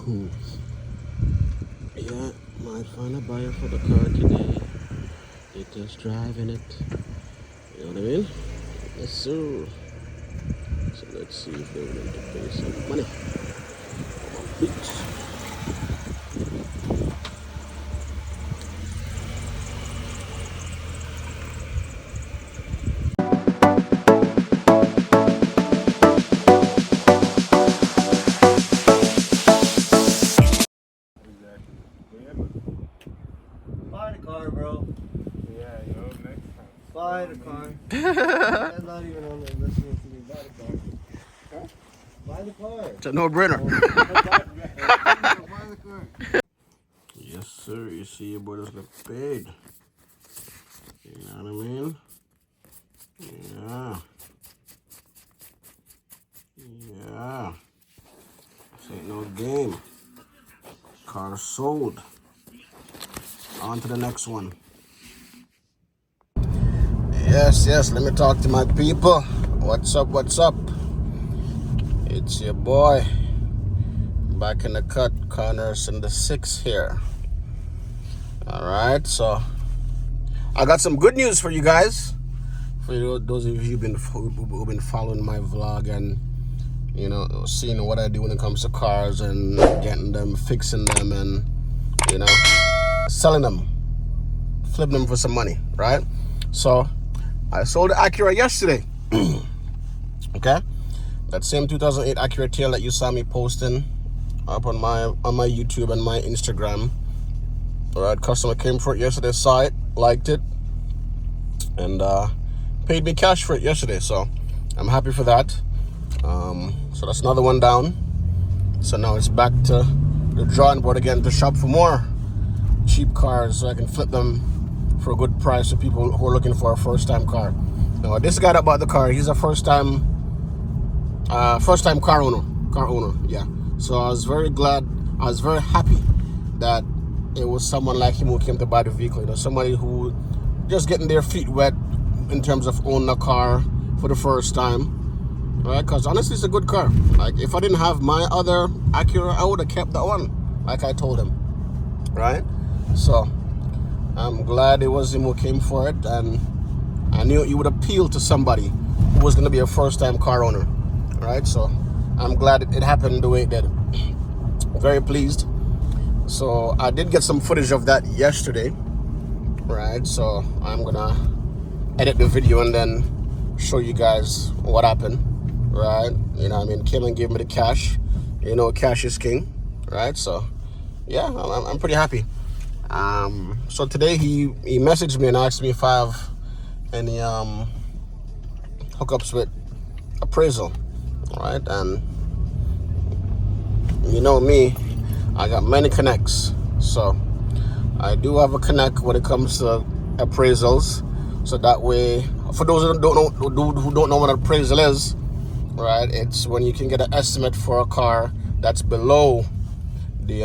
Yeah, might find a buyer for the car today. They just driving it. You know what I mean? Yes, sir. So let's see if they're willing to pay some money. Beats. Buy the car, bro. Yeah, next time. Buy the car. I'm not even on the listening to me. Buy the car. Huh? Buy the car. It's a no-brainer. Buy the car. Yes, sir. You see your boy just got paid. You know what I mean? Yeah. Yeah. This ain't no game. Car sold. On to the next one. Yes, let me talk to my people. What's up? It's your boy. Back in the cut, Connors in the 6 here. Alright, so I got some good news for you guys. For those of you who've been following my vlog and seeing what I do when it comes to cars and getting them, fixing them, and selling them, flipping them for some money, right? So I sold the Acura yesterday. Okay, that same 2008 Acura tail that you saw me posting up on my YouTube and my Instagram. All right, customer came for it yesterday, saw it, liked it, and paid me cash for it yesterday. So I'm happy for that. So that's another one down. So now it's back to the drawing board again to shop for more cheap cars so I can flip them for a good price to people who are looking for a first-time car. Now, this guy that bought the car, he's a first-time car owner. Yeah. So I was very happy that it was someone like him who came to buy the vehicle. Somebody who just getting their feet wet in terms of owning a car for the first time. Right? Because honestly, it's a good car. Like, if I didn't have my other Acura, I would have kept that one, like I told him. Right? So I'm glad it was him who came for it, and I knew it would appeal to somebody who was going to be a first-time car owner. Right? So I'm glad it happened the way it did. Very pleased. So I did get some footage of that yesterday. Right? So I'm gonna edit the video and then show you guys what happened. Right? Came and gave me the cash. Cash is king. Right? So yeah, I'm pretty happy. So today he messaged me and asked me if I have any hookups with appraisal. Right? And me, I got many connects. So I do have a connect when it comes to appraisals. So that way, for those who don't know what an appraisal is, right? It's when you can get an estimate for a car that's below the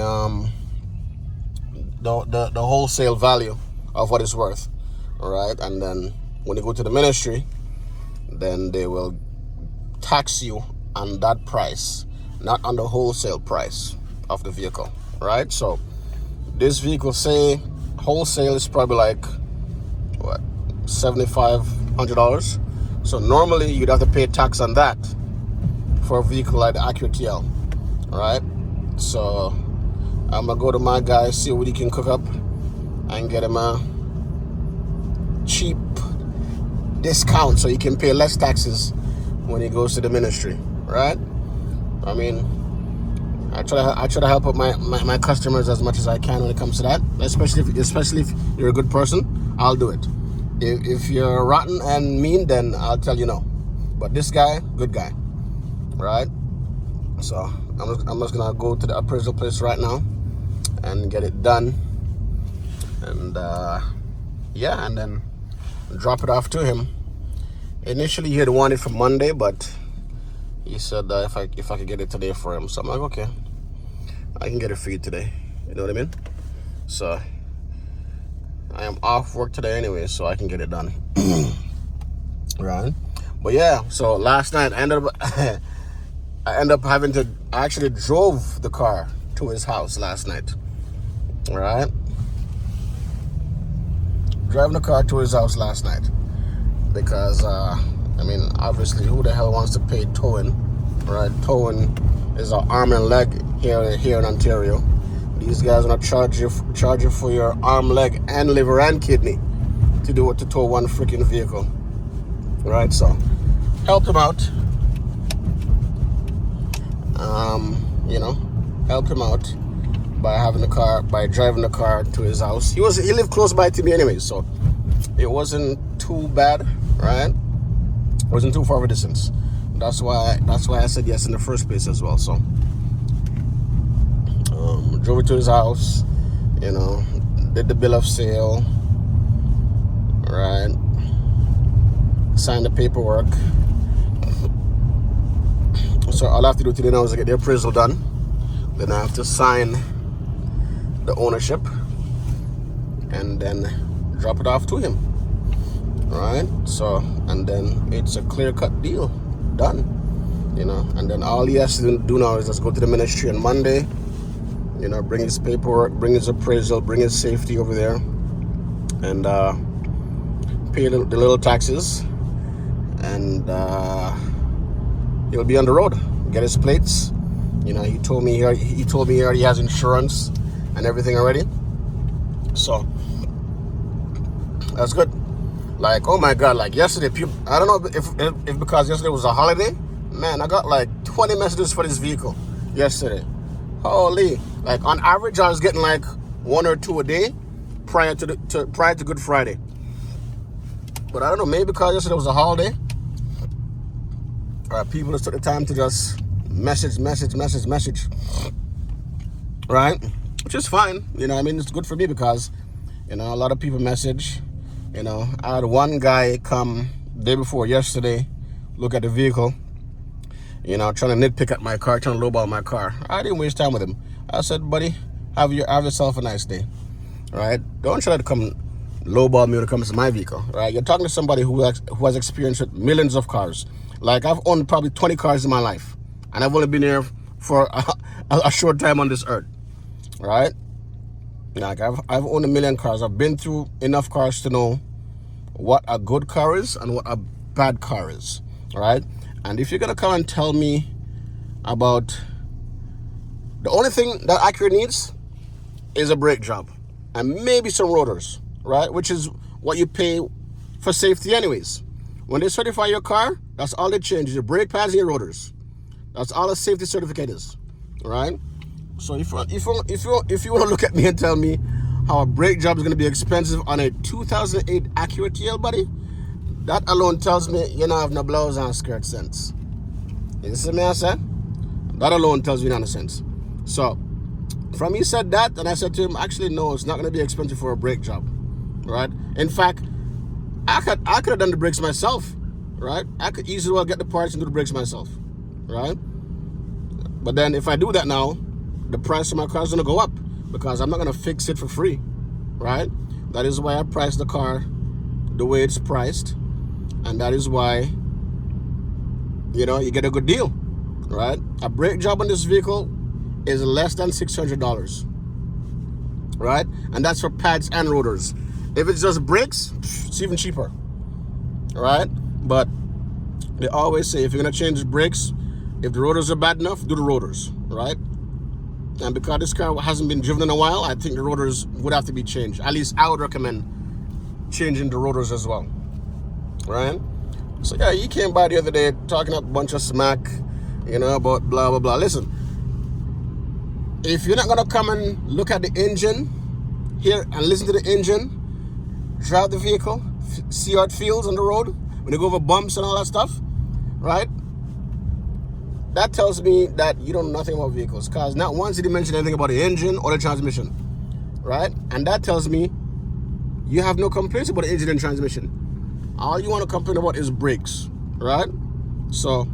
wholesale value of what it's worth. All right, and then when you go to the ministry, then they will tax you on that price, not on the wholesale price of the vehicle. Right? So this vehicle, say wholesale is probably like what, $7,500. So normally you'd have to pay tax on that for a vehicle like the Acura TL. Right? So I'm gonna go to my guy, see what he can cook up, and get him a cheap discount so he can pay less taxes when he goes to the ministry. Right? I try to help out my customers as much as I can when it comes to that. Especially if you're a good person, I'll do it. If you're rotten and mean, then I'll tell you no. But this guy, good guy. Right? So I'm just gonna go to the appraisal place right now and get it done, and and then drop it off to him. Initially he had wanted for Monday, but he said if I could get it today for him. So I'm like, okay, I can get it for you today. You know what I mean? So I am off work today anyway, so I can get it done. Right? But yeah, so last night I ended up I actually drove the car to his house last night. All right? Driving the car to his house last night. Because, I mean, obviously, who the hell wants to pay towing? Right? Towing is an arm and leg here in Ontario. These guys are going to charge you for your arm, leg, and liver and kidney to tow one freaking vehicle. Right? So, helped him out. Helped him out by driving the car to his house. He lived close by to me anyway, so it wasn't too bad, right? It wasn't too far of a distance. That's why I said yes in the first place as well. So drove it to his house, did the bill of sale, right? Signed the paperwork. So all I have to do today now is to get the appraisal done. Then I have to sign the ownership and then drop it off to him. Right? So, and then it's a clear-cut deal. Done. And then all he has to do now is just go to the ministry on Monday, bring his paperwork, bring his appraisal, bring his safety over there, and pay the little taxes, and he'll be on the road. Get his plates. He told me he already has insurance and everything already. So that's good. Like, oh my God, like yesterday, people, I don't know if because yesterday was a holiday, man, I got like 20 messages for this vehicle yesterday. Holy, like on average, I was getting like 1 or 2 a day prior to Good Friday. But I don't know, maybe because yesterday was a holiday, people just took the time to just message, right? Which is fine, it's good for me because, a lot of people message. I had one guy come day before yesterday, look at the vehicle, trying to nitpick at my car, trying to lowball my car. I didn't waste time with him. I said, buddy, have yourself a nice day, right? Don't try to come lowball me when it comes to my vehicle, right? You're talking to somebody who has experience with millions of cars. Like, I've owned probably 20 cars in my life, and I've only been here for a short time on this earth, right? Like, I've owned 1 million cars. I've been through enough cars to know what a good car is and what a bad car is, right? And if you're going to come and tell me about the only thing that Acura needs is a brake job and maybe some rotors, right? Which is what you pay for safety anyways. When they certify your car, that's all they change, your brake pads and your rotors. That's all a safety certificate is, right? So if you want to look at me and tell me how a brake job is going to be expensive on a 2008 Acura TL, buddy, that alone tells me you don't have no blouse and skirt sense. You see me, I said? That alone tells me none sense. So from he said that, and I said to him, actually, no, it's not going to be expensive for a brake job, right? In fact, I could have done the brakes myself, right? I could easily well get the parts and do the brakes myself, right? But then if I do that now, the price of my car is going to go up because I'm not going to fix it for free, right? That is why I priced the car the way it's priced, and that is why, you get a good deal, right? A brake job on this vehicle is less than $600, right? And that's for pads and rotors. If it's just brakes, it's even cheaper, right? But they always say if you're going to change the brakes, if the rotors are bad enough, do the rotors, right? And because this car hasn't been driven in a while, I think the rotors would have to be changed. At least I would recommend changing the rotors as well, right? So yeah, he came by the other day talking a bunch of smack, about blah, blah, blah. Listen, if you're not going to come and look at the engine here and listen to the engine, drive the vehicle, see how it feels on the road, when you go over bumps and all that stuff, right? That tells me that you don't know nothing about vehicles, because not once did he mention anything about the engine or the transmission, right? And that tells me you have no complaints about the engine and transmission. All you want to complain about is brakes, right? So,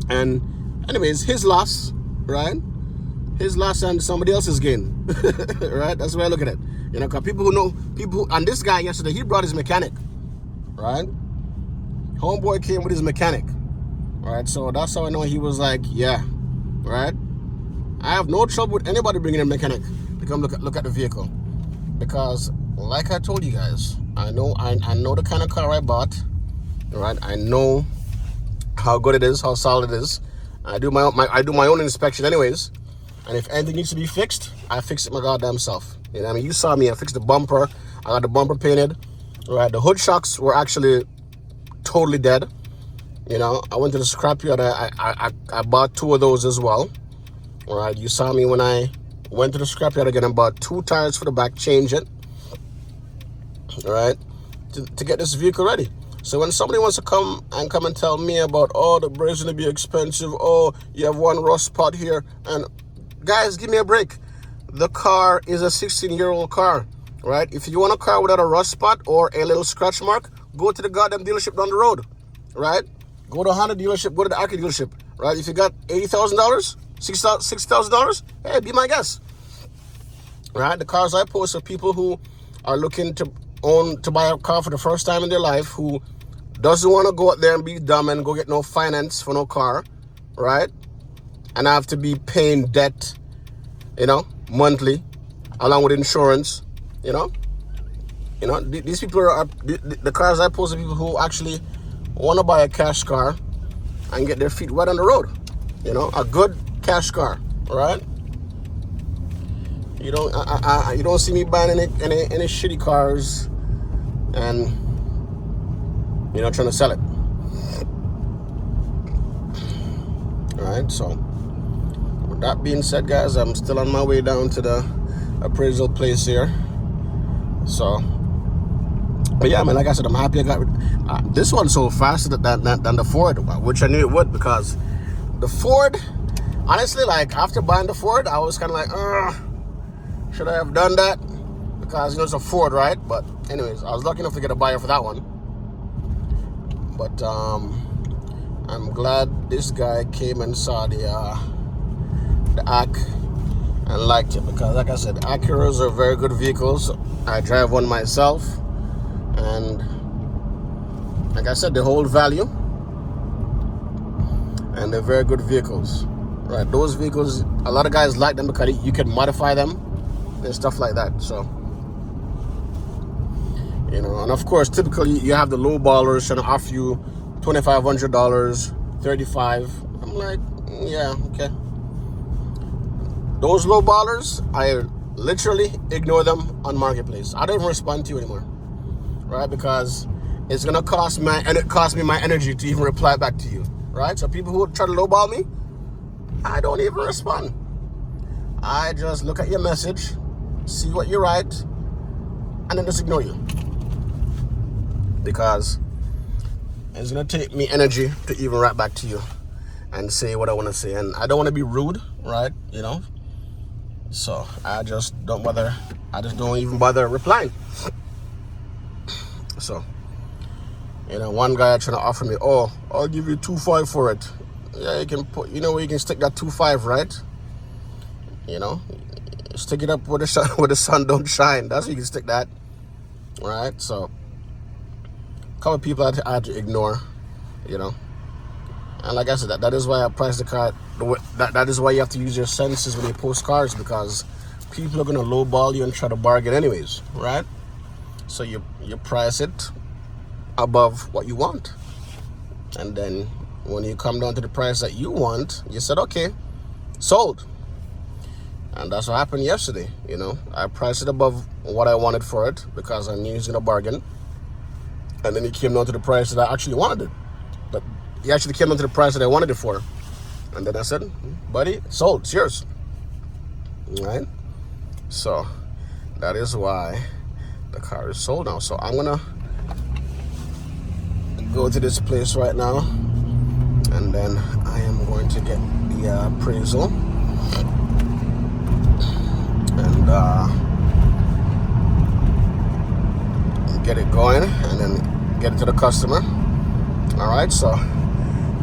and anyways, his loss, right? His loss and somebody else's gain, right? That's the way I look at it. Because and this guy yesterday, he brought his mechanic, right? Homeboy came with his mechanic. All right, so that's how I know he was like, yeah, right? I have no trouble with anybody bringing a mechanic to come look at the vehicle, because like I told you guys, I know the kind of car I bought, right? I know how good it is, how solid it is. I do my own inspection anyways, and if anything needs to be fixed, I fix it my goddamn self. You know what I mean? You saw me, I fixed the bumper, I got the bumper painted, right? The hood shocks were actually totally dead. You know, I went to the scrapyard, I bought 2 of those as well. All right, you saw me when I went to the scrapyard again and bought 2 tires for the back, change it, all right, to get this vehicle ready. So when somebody wants to come and tell me about, oh, the brake's gonna be expensive, oh, you have one rust spot here, and guys, give me a break. The car is a 16-year-old car, right? If you want a car without a rust spot or a little scratch mark, go to the goddamn dealership down the road, right? Go to a Honda dealership, go to the Acura dealership, right? If you got $80,000, $60,000, hey, be my guest, right? The cars I post are people who are looking to buy a car for the first time in their life, who doesn't want to go out there and be dumb and go get no finance for no car, right? And I have to be paying debt, you know, monthly, along with insurance, you know. These people are the cars I post are people who actually want to buy a cash car and get their feet wet on the road, you know, a good cash car, right? You don't see me buying any shitty cars and, you know, trying to sell it. All right, so with that being said, guys, I'm still on my way down to the appraisal place here. So, but yeah, man, like I said, I'm happy I got this one sold faster than the Ford, which I knew it would, because the Ford, honestly, like after buying the Ford, I was kind of like, should I have done that? Because, you know, it's a Ford, right? But anyways, I was lucky enough to get a buyer for that one. But I'm glad this guy came and saw the Ac and liked it, because like I said, Acuras are very good vehicles. I drive one myself, and like I said, they hold value and they're very good vehicles, right? Those vehicles, a lot of guys like them because you can modify them and stuff like that. So, you know, and of course, typically you have the low ballers trying to offer you $2,500, $35. I'm like, yeah, okay. Those low ballers, I literally ignore them on Marketplace. I don't even respond to you anymore, right? Because it's gonna cost me my energy to even reply back to you, right? So people who try to lowball me, I don't even respond. I just look at your message, see what you write, and then just ignore you, because it's gonna take me energy to even write back to you and say what I want to say, and I don't want to be rude, right? You know, so I just don't bother. I just don't even bother replying. So, you know, one guy trying to offer me, oh, I'll give you $2,500 for it. Yeah, you can put, you know, where you can stick that $2,500, right? You know, stick it up where the sun don't shine. That's where you can stick that, right? So, a couple of people I had to ignore, you know. And like I said, that is why I priced the car. That is why you have to use your senses when you post cars, because people are gonna lowball you and try to bargain anyways, right? So you price it above what you want, and then when you come down to the price that you want, you said, okay, sold. And that's what happened yesterday. You know, I priced it above what I wanted for it because I knew he was gonna bargain, and then he came down to the price that I actually wanted it. But he actually came down to the price that I wanted it for, and then I said, buddy, sold, it's yours. All right? So that is why the car is sold now. So I'm gonna go to this place right now, and then I am going to get the appraisal and get it going, and then get it to the customer. All right, so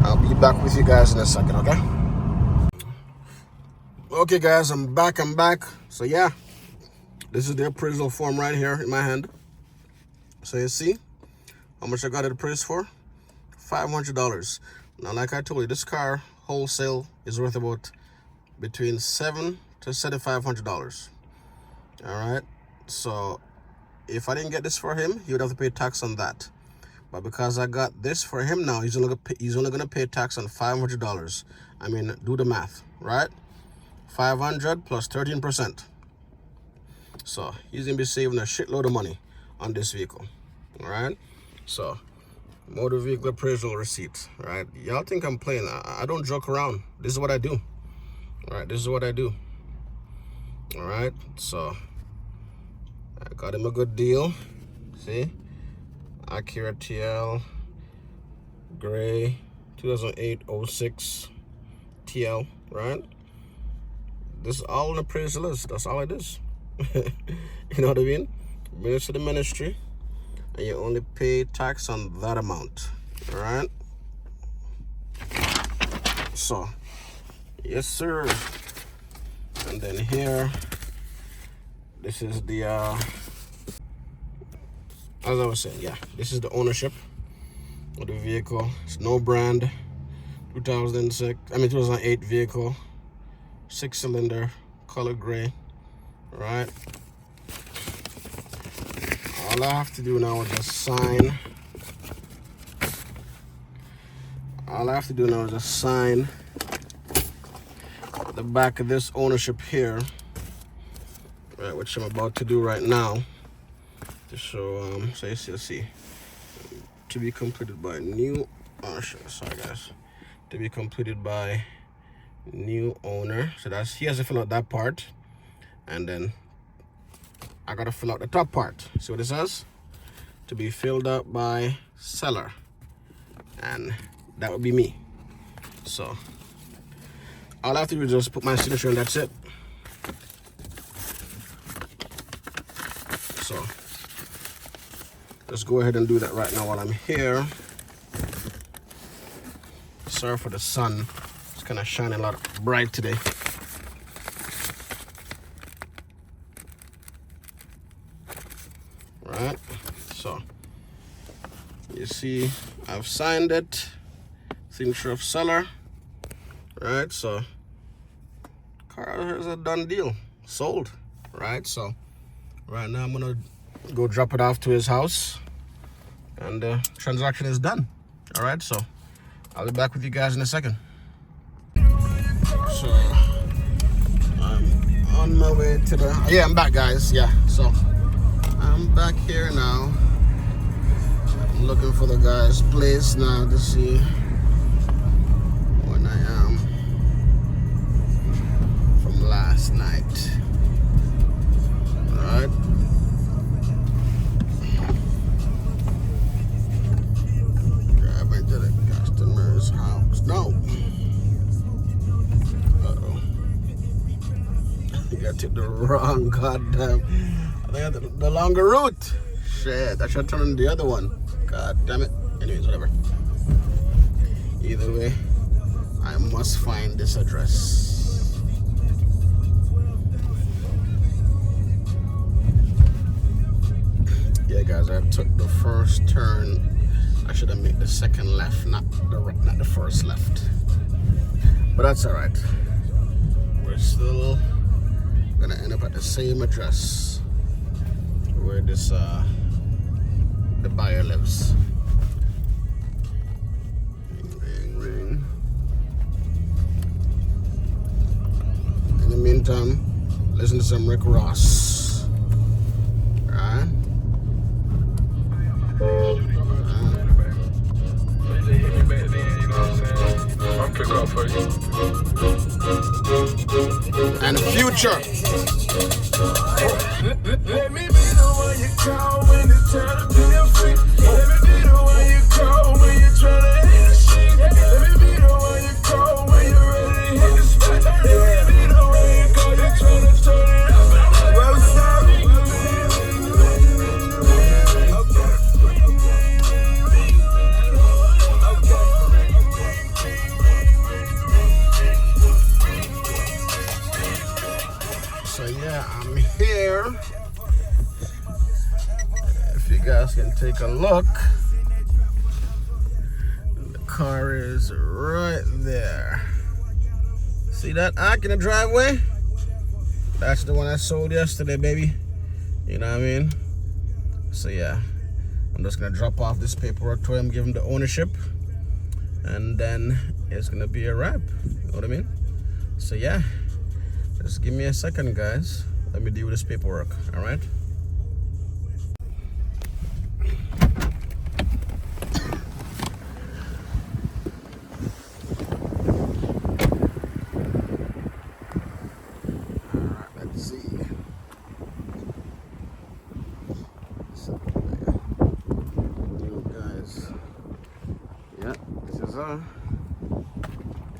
I'll be back with you guys in a second, okay? Okay, guys, I'm back. So yeah, this is the appraisal form right here in my hand. So you see how much I got it appraised for? $500. Now, like I told you, this car wholesale is worth about between $700 to $7,500. All right. So if I didn't get this for him, he would have to pay tax on that. But because I got this for him now, he's only going to pay tax on $500. I mean, do the math, right? 500 plus 13%. So he's going to be saving a shitload of money on this vehicle. All right. So motor vehicle appraisal receipt, right? Y'all think I'm playing. I don't joke around. This is what I do. All right. This is what I do. All right. So I got him a good deal. See? Acura TL gray 2008-06 TL, right? This is all an appraisal list. That's all it is. You know what I mean? Bring it to the ministry and you only pay tax on that amount. All right? So, yes, sir. And then here, this is the as I was saying, yeah, this is the ownership of the vehicle. It's no brand, 2008 vehicle, 6-cylinder, color gray, right? All I have to do now is just sign. All I have to do now is just sign the back of this ownership here, right, which I'm about to do right now. To show, so you see, to be completed by new ownership. Sorry guys, to be completed by new owner. So that's, he has to fill out that part, and then I gotta fill out the top part. See what it says? To be filled out by seller, and that would be me. So all I have to do is just put my signature, and that's it. So let's go ahead and do that right now while I'm here. Sorry for the sun. It's kind of shining a lot bright today. Right. So you see, I've signed it. Signature of seller. Right. So car is a done deal. Sold. Right. So right now I'm gonna go drop it off to his house, and the transaction is done. All right, so I'll be back with you guys in a second. So I'm on my way to the, yeah, I'm back, guys. Yeah, so I'm back here now. I'm looking for the guy's place now to see when I am from last night. All right. To the customer's house. No. Uh-oh. I think I took the wrong goddamn. I think I took the longer route. Shit, I should turn on the other one. God damn it. Anyways, whatever. Either way, I must find this address. Yeah, guys, I took the first turn. I should have made the second left, not the first left. But that's all right. We're still gonna end up at the same address where this the buyer lives. Ring, ring. In the meantime, listen to some Rick Ross. All right. And Future. Let me be the one you call when it's time to be a freak. Let me be the one you call when you're trying to hit the shit. Let me be the one you call when you're ready to hit the spot. Let me be the one you call, you're trying to turn it up. Well, sorry. So yeah, I'm here. If you guys can take a look, the car is right there. See that arc in the driveway? That's the one I sold yesterday, baby. You know what I mean? So yeah, I'm just gonna drop off this paperwork to him, give him the ownership, and then it's gonna be a wrap. You know what I mean? So yeah, just give me a second, guys. Let me deal with this paperwork, all right? Let's see. So, guys, yeah, this is her.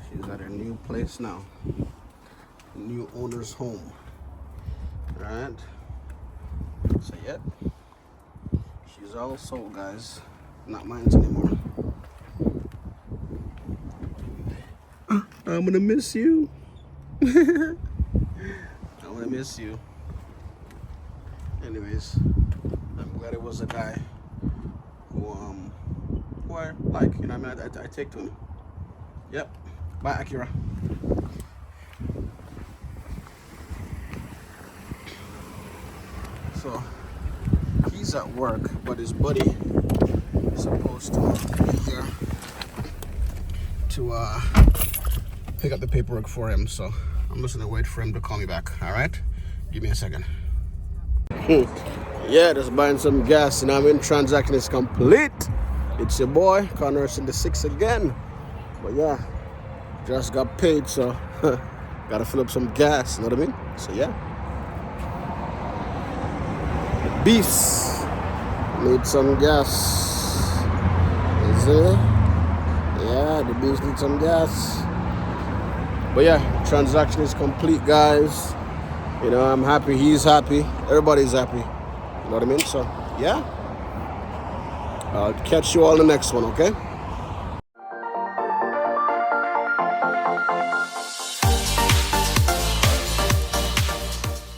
She's at her new place now. New owner's home. Right? So yeah, she's all sold, guys. Not mine anymore. I'm gonna miss you. I'm gonna miss you. Anyways, I'm glad it was a guy who I like, you know what I mean? I take to him. Yep. Bye, Acura. So he's at work, but his buddy is supposed to be here to pick up the paperwork for him. So I'm just gonna wait for him to call me back. All right, give me a second. Yeah, just buying some gas, and I mean, transaction is complete. It's your boy Connors in the 6 again. But yeah, just got paid, so gotta fill up some gas. You know what I mean? So yeah. Beefs need some gas. Is it? Yeah, the beefs need some gas. But yeah, transaction is complete, guys. You know, I'm happy, he's happy, everybody's happy. You know what I mean? So yeah, I'll catch you all in the next one, okay?